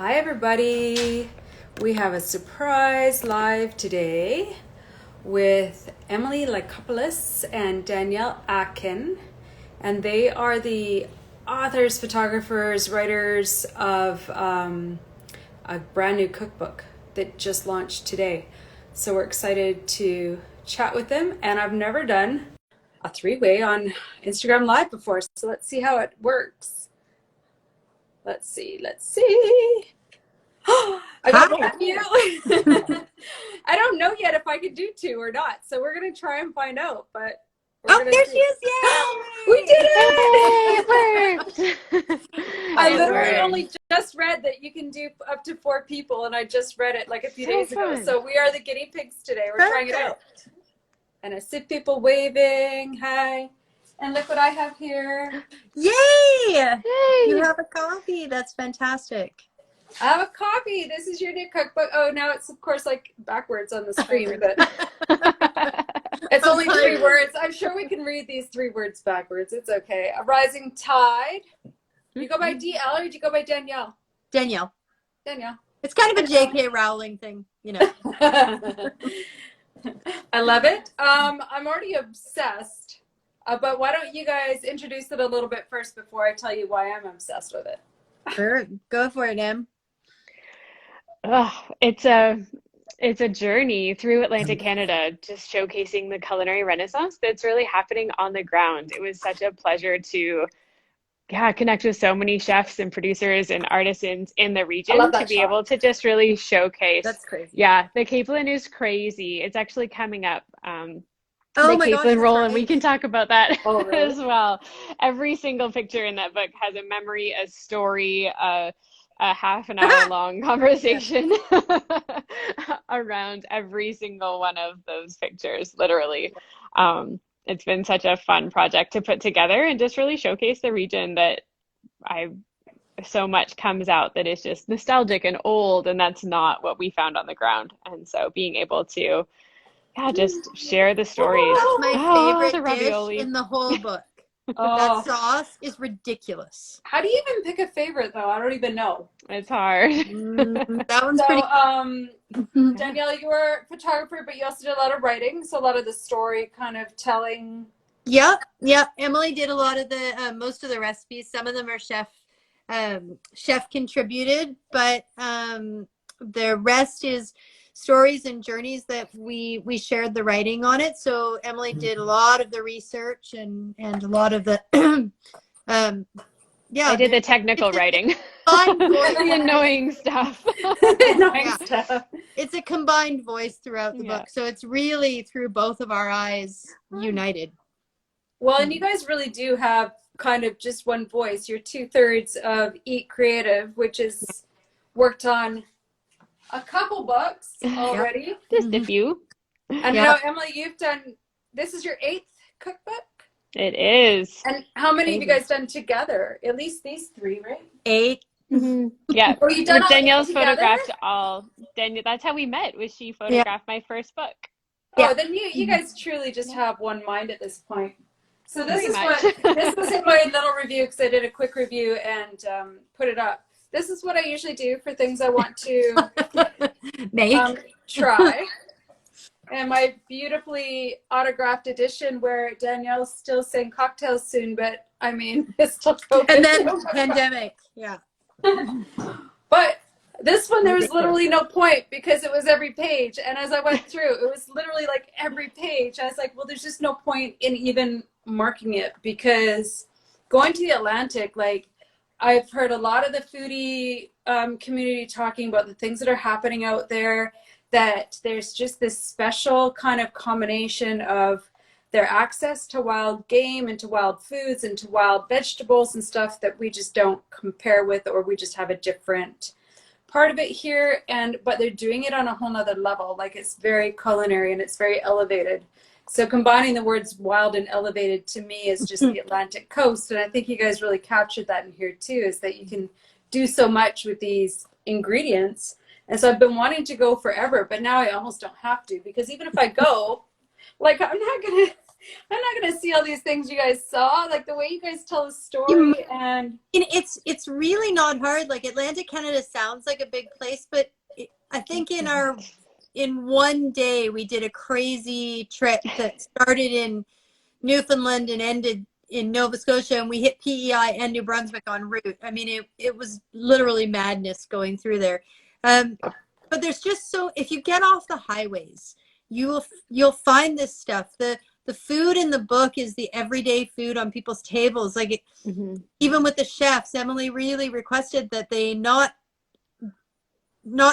Hi, everybody. We have a surprise live today with Emily Lycopolus and Danielle Acken, and they are the authors, photographers, writers of a brand new cookbook that just launched today. So we're excited to chat with them, and I've never done a three-way on Instagram Live before, so let's see how it works. Let's see. I got one of you. I don't know yet if I could do two or not, so we're gonna try and find out. But there she is! Yay! We did it! it! I literally only just read that you can do up to 4 people, and I just read it like a few days ago. So we are the guinea pigs today. We're trying it out. And I see people waving. Hi. And look what I have here. Yay! You have a copy. That's fantastic. I have a copy. This is your new cookbook. Oh, now it's, of course, like backwards on the screen, but it's only 3 words. I'm sure we can read these 3 words backwards. It's okay. A rising tide. You go by DL or do you go by Danielle? Danielle. Danielle. It's kind of a J.K. Rowling thing, you know. I love it. I'm already obsessed. But why don't you guys introduce it a little bit first before I tell you why I'm obsessed with it? Sure. Go for it, Em. Oh, it's a journey through Atlantic Canada, just showcasing the culinary renaissance that's really happening on the ground. It was such a pleasure to connect with so many chefs and producers and artisans in the region to be able to just really showcase. That's crazy. Yeah, the Capelin is crazy. It's actually coming up. Oh the my Capelin God, roll, right. and we can talk about that really? as well. Every single picture in that book has a memory, a story, a half an hour long conversation around every single one of those pictures, literally. It's been such a fun project to put together and just really showcase the region that so much comes out that is just nostalgic and old, and that's not what we found on the ground. And so being able to just share the stories. That's my favorite ravioli dish in the whole book. That sauce is ridiculous. How do you even pick a favorite, though? I don't even know. It's hard. That one's pretty. Danielle, you were a photographer, but you also did a lot of writing, so a lot of the story kind of telling. Yep. Emily did a lot of the most of the recipes. Some of them are chef contributed, but the rest is stories and journeys that we shared the writing on it. So Emily did a lot of the research and a lot of the I did the technical writing. The annoying stuff. Stuff. It's a combined voice throughout the book, so it's really through both of our eyes united. Well, and you guys really do have kind of just one voice. You're 2/3 of Eat Creative, which is worked on a couple books already. Just a few. And now, Emily, you've done, this is your 8th cookbook? It is. And how many have you guys done together? At least these 3, right? 8. Yeah. Well, you've done Danielle's photographed all. Danielle, that's how we met, was she photographed my first book. Oh, then you guys truly just have one mind at this point. So this was in my little review, because I did a quick review and put it up. This is what I usually do for things I want to try. And my beautifully autographed edition where Danielle's still saying cocktails soon, but I mean, it's still COVID. And then pandemic, But this one, there was literally no point because it was every page. And as I went through, it was literally like every page. I was like, well, there's just no point in even marking it, because going to the Atlantic, like, I've heard a lot of the foodie community talking about the things that are happening out there, that there's just this special kind of combination of their access to wild game and to wild foods and to wild vegetables and stuff that we just don't compare with, or we just have a different part of it here. But they're doing it on a whole nother level. Like, it's very culinary and it's very elevated. So combining the words wild and elevated to me is just the Atlantic coast. And I think you guys really captured that in here too, is that you can do so much with these ingredients. And so I've been wanting to go forever, but now I almost don't have to, because even if I go, like, I'm not going to I'm not gonna see all these things you guys saw. Like the way you guys tell a You- story, and it's really not hard. Like Atlantic Canada sounds like a big place, but I think in one day we did a crazy trip that started in Newfoundland and ended in Nova Scotia, and we hit PEI and New Brunswick en route. I mean, it was literally madness going through there. But there's just so, if you get off the highways, you'll find this stuff. The food in the book is the everyday food on people's tables. Like even with the chefs, Emily really requested that they not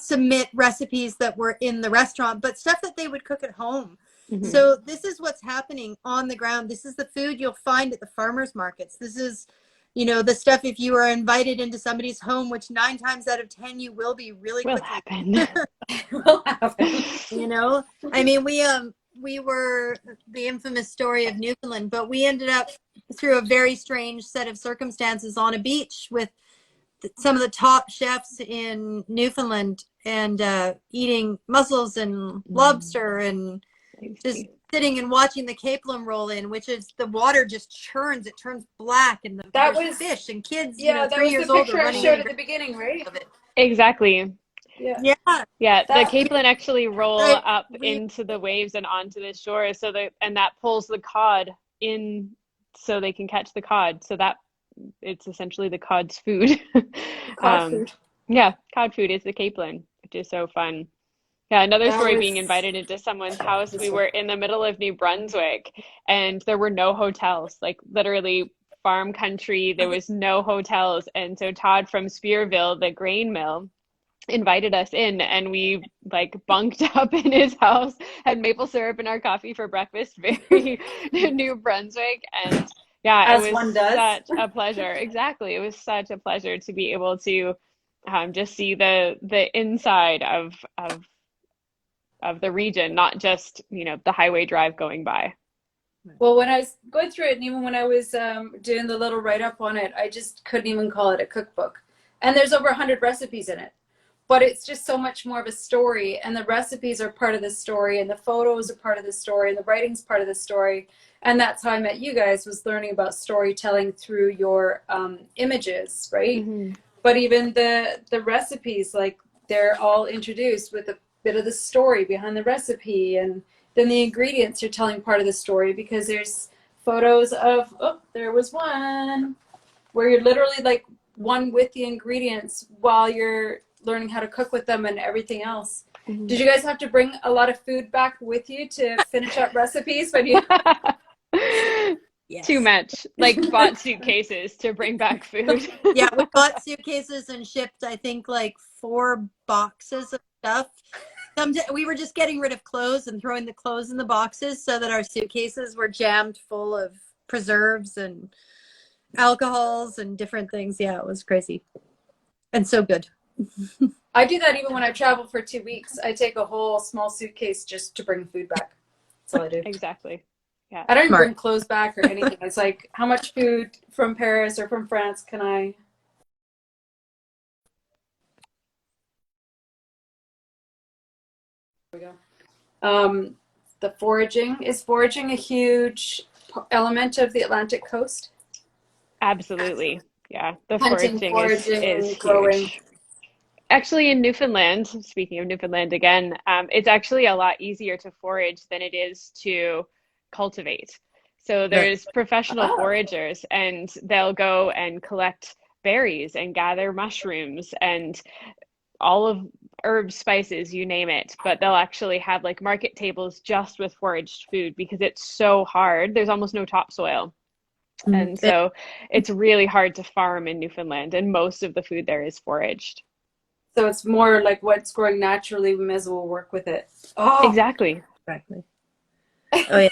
submit recipes that were in the restaurant, but stuff that they would cook at home. So this is what's happening on the ground. This is the food you'll find at the farmers markets. This is, the stuff if you are invited into somebody's home, which 9 times out of 10 you will be really Will quickly. happen. will happen. I mean, we were the infamous story of Newfoundland, but we ended up through a very strange set of circumstances on a beach with some of the top chefs in Newfoundland and eating mussels and lobster and just sitting and watching the capelin roll in, which is the water just churns. It turns black, and That there's was fish and kids, Yeah, that 3 was years the old are picture I running showed in at the beginning, right? of it. Exactly. Yeah. Yeah. Yeah, the That- capelin actually roll Right. up into the waves and onto the shore, and that pulls the cod in so they can catch the cod. So that it's essentially the cod's food. Cod food. Yeah, cod food is the capelin, which is so fun. Yeah, another That story was- being invited into someone's house. We were in the middle of New Brunswick and there were no hotels, like literally farm country. There was no hotels. And so Todd from Spearville, the grain mill, invited us in and we like bunked up in his house, had maple syrup in our coffee for breakfast, very New Brunswick. And yeah, As it one was does. such a pleasure. Exactly. It was such a pleasure to be able to just see the inside of the region, not just, the highway drive going by. Well, when I was going through it, and even when I was doing the little write-up on it, I just couldn't even call it a cookbook. And there's over 100 recipes in it. But it's just so much more of a story, and the recipes are part of the story, and the photos are part of the story, and the writing's part of the story. And that's how I met you guys, was learning about storytelling through your images, right? But even the recipes, like they're all introduced with a bit of the story behind the recipe, and then the ingredients are telling part of the story, because there's photos of, there was one where you're literally like one with the ingredients while you're learning how to cook with them and everything else. Did you guys have to bring a lot of food back with you to finish up recipes when you Yes. Too much. Like bought suitcases to bring back food. Yeah, we bought suitcases and shipped, I think, like 4 boxes of stuff. We were just getting rid of clothes and throwing the clothes in the boxes so that our suitcases were jammed full of preserves and alcohols and different things. Yeah, it was crazy. And so good. I do that even when I travel for 2 weeks. I take a whole small suitcase just to bring food back. That's all I do. Exactly. Yeah. I don't even Smart. bring clothes back or anything. It's like, how much food from Paris or from France can I? There we go. The foraging. Is foraging a huge element of the Atlantic coast? Absolutely. Yeah. The Hunting, foraging is foraging, growing. huge. Actually, in Newfoundland, speaking of Newfoundland again, it's actually a lot easier to forage than it is to cultivate. So there's professional Oh. foragers, and they'll go and collect berries and gather mushrooms and all of herbs, spices, you name it. But they'll actually have like market tables just with foraged food because it's so hard. There's almost no topsoil. And so it's really hard to farm in Newfoundland, and most of the food there is foraged. So it's more like what's growing naturally. We may as well work with it. Oh, Exactly. Exactly. Oh, yeah.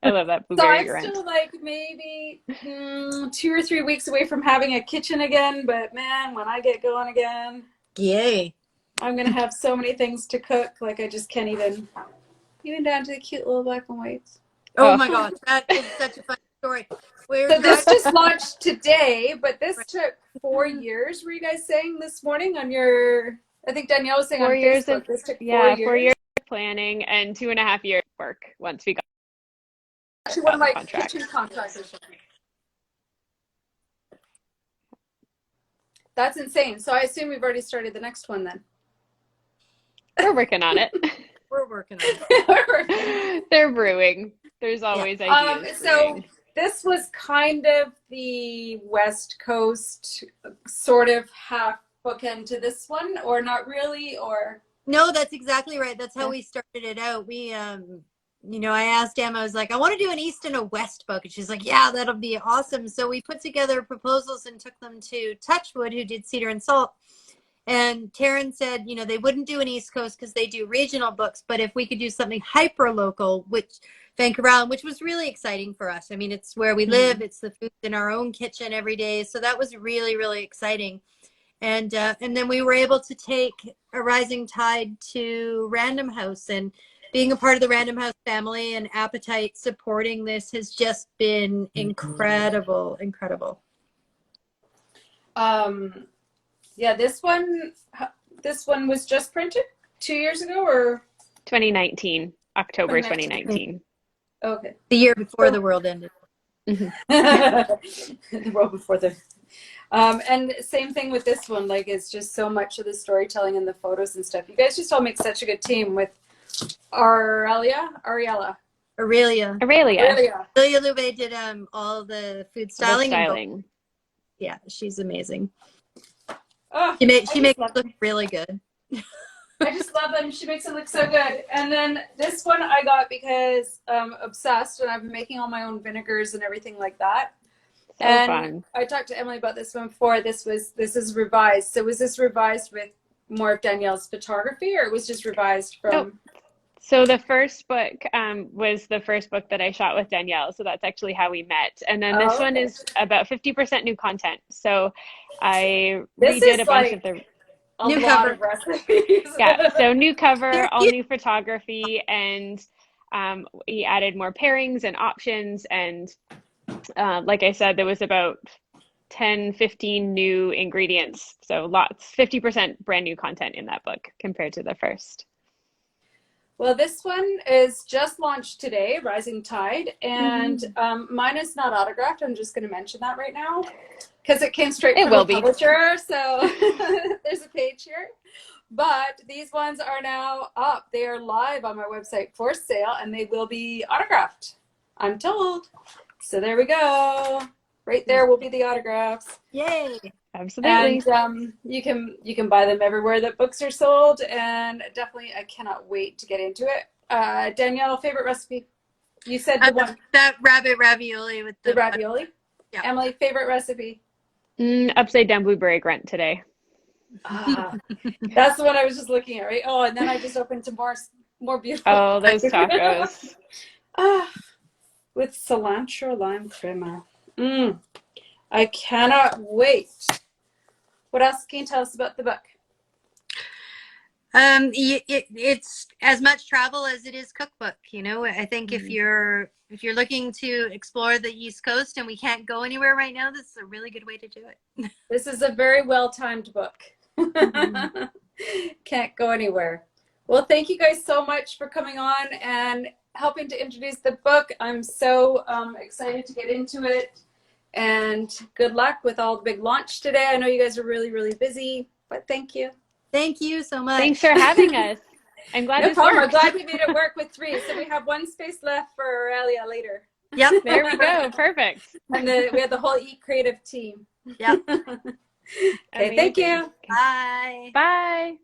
I love that So blueberry I'm grunt. still like maybe 2 or 3 weeks away from having a kitchen again. But man, when I get going again, Yay. I'm gonna have so many things to cook. Like I just can't even down to the cute little black and whites. Oh my gosh, that is such a fun story. So this just launched today, but this took 4 years. Were you guys saying this morning on your? I think Danielle was saying 4 on years Facebook. of This took 4 yeah, years. 4 years of planning and 2.5 years of work once we got Actually, one of my contract. kitchen contractors. That's insane. So I assume we've already started the next one then. We're working on it. We're working on it. They're brewing. There's always ideas So brewing. this was kind of the West Coast sort of half bookend to this one, or not really, or No, that's exactly right. That's how we started it out. We, you know, I asked Emma, I was like, I want to do an East and a West book. And she's like, yeah, that'll be awesome. So we put together proposals and took them to Touchwood, who did Cedar and Salt. And Taryn said, you know, they wouldn't do an East Coast because they do regional books, but if we could do something hyper local, which Vancouver Island, which was really exciting for us. I mean, it's where we live. It's the food in our own kitchen every day. So that was really, really exciting. And then we were able to take A Rising Tide to Random House, and being a part of the Random House family and Appetite supporting this has just been incredible. Yeah, this one was just printed 2 years ago, or 2019, October 2019. Okay. The year before the world ended. The world before the and same thing with this one. Like, it's just so much of the storytelling and the photos and stuff. You guys just all make such a good team with Aurelia Aurelia Louvet did all the food styling. Styling. Yeah, she's amazing. Oh, She makes it look really good. I just love them. She makes it look so good. And then this one I got because I'm obsessed, and I've been making all my own vinegars and everything like that. So and fun. I talked to Emily about this one before. This is revised. So was this revised with more of Danielle's photography, or it was just revised from? Nope. So the first book was the first book that I shot with Danielle. So that's actually how we met. And then this one is about 50% new content. So I redid a bunch of the new cover of recipes. Yeah, so new cover, all new photography, and we added more pairings and options. And like I said, there was about 10, 15 new ingredients. So 50% brand new content in that book compared to the first. Well, this one is just launched today, Rising Tide, and mine is not autographed. I'm just going to mention that right now because it came straight from the publisher. So there's a page here. But these ones are now up. They are live on my website for sale, and they will be autographed, I'm told. So there we go. Right there will be the autographs. Yay! Absolutely. And you can buy them everywhere that books are sold, and definitely I cannot wait to get into it. Danielle, favorite recipe? You said the one. That rabbit ravioli with the ravioli. Yeah. Emily, favorite recipe? Upside down blueberry grunt today. That's the one I was just looking at, right? Oh, and then I just opened to more beautiful. Oh, those tacos. With cilantro lime crema. I cannot wait. What else can you tell us about the book? It's as much travel as it is cookbook. You know, I think if you're looking to explore the East Coast and we can't go anywhere right now, this is a really good way to do it. This is a very well-timed book. Can't go anywhere. Well, thank you guys so much for coming on and helping to introduce the book. I'm so excited to get into it. And good luck with all the big launch today. I know you guys are really, really busy, but thank you. Thank you so much. Thanks for having us. I'm glad no this problem. worked. I'm glad we made it work with 3. So we have 1 space left for Aurelia later. Yep. There we go. Perfect. And we have the whole Eat Creative team. Yep. Okay, thank you. Bye. Bye.